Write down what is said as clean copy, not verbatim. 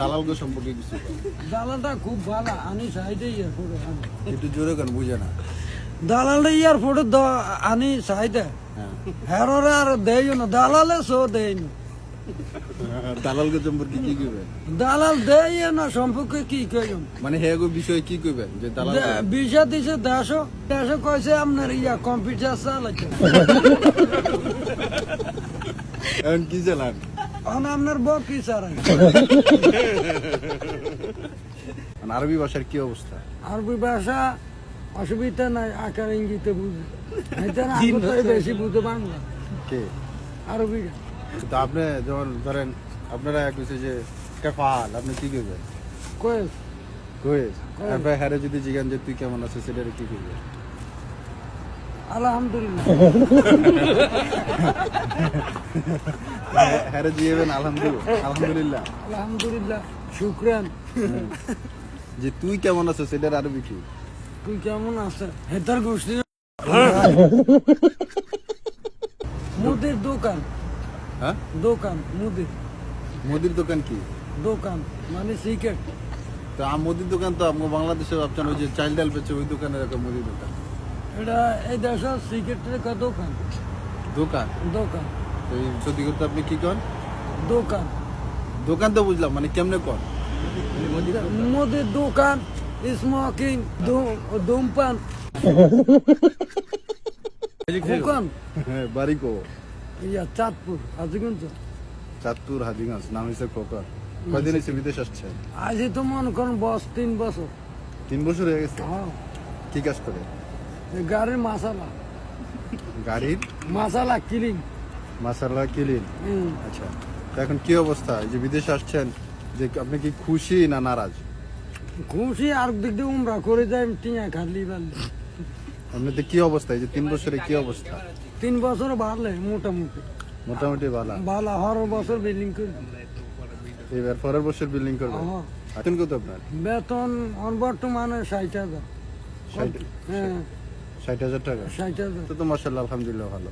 দালালগো সম্পর্কে কিছু বল। দালালটা খুব ভালো আনি সাইডে এয়ারপোর্টে একটু জোরে কেন বুঝে না। দালালটা এয়ারপোর্টে আনি সাইডে হেরোরে আর দেয় না দালালে সো দেয় না দালালগো সম্পর্কে কি কইবেন? দালাল দেয় না সম্পর্কে কি কইম মানে হেগো বিষয়ে কি কইবেন যে দালাল বিষা দিছে দেশো দেশো কইছে আপনার কম্পিউটার চালাইছে এখন কি চালান? এখন আপনার বউ কি চালায় আরবি ভাষার কি অবস্থা? আরবি ভাষা অসুবিধা নাই আকার ইঙ্গিতে বুঝে এটা বেশি বুঝে বাংলা কে আরবি তো আপনি যেমন ধরেন আপনারা কইছে যে কাফাল আপনি কি কইবেন? কয়েস কইস আপনি হারে যদি জিগান যে তুই কেমন আছিস সেটা কি কইবেন? আলহামদুলিল্লাহ হারে জিগাবেন আলহামদুলিল্লাহ আলহামদুলিল্লাহ শুকরান যে তুই কেমন আছিস সেটার আরবি কি? তুই কেমন আছে হেতার গোষ্ঠী মুদির দোকান হ্যাঁ দোকান মুদির মুদির দোকান কি? দোকান মানে সিকেট তো মুদির দোকান তো আপনার বাংলাদেশে ভাবছেন ওই যে চাইল্ড ডাল বেচে ওই দোকানের একটা মুদির দোকান। এটা এই দেশের সিকেটের একটা দোকান দোকান দোকান তো এই সত্যি করতে আপনি কি করেন? দোকান দোকান তো বুঝলাম, মানে কেমনে কর? মুদির দোকান স্মোকিং ধূমপান দোকান বাড়ি কো? চাঁদপুর আজিগঞ্জ চাঁদপুর হাজিগঞ্জ, নাম হয়েছে খোকন। কয়দিন এসে বিদেশ আসছেন? আজই তো মনে করেন বস 3 বছর 3 বছর হয়ে গেছে। হ্যাঁ কি কাজ করে? এই গাড়ির মাসালা গাড়ির মাসালা কিলিং মাসালা কিলিন। আচ্ছা, তো এখন কি অবস্থা এই যে বিদেশে আসছেন, যে আপনি কি খুশি না নারাজ? খুশি আর দিক দিয়ে উমরা করে যাই টিয়া খালি বাড়লে আপনাদের কি অবস্থা এই যে 3 বছরে কি অবস্থা? 3 বছর বাড়লে মোটামুটি মোটামুটি ভালো। ভালো হর বছর বিল্ডিং করি এবার পরের বছর বিল্ডিং করবেন। হ্যাঁ। বেতন কত আপনার? বেতন বর্তমানে 60,000 60 হ্যাঁ 60,000 টাকা। 60,000 তো মাশাআল্লাহ আলহামদুলিল্লাহ ভালো।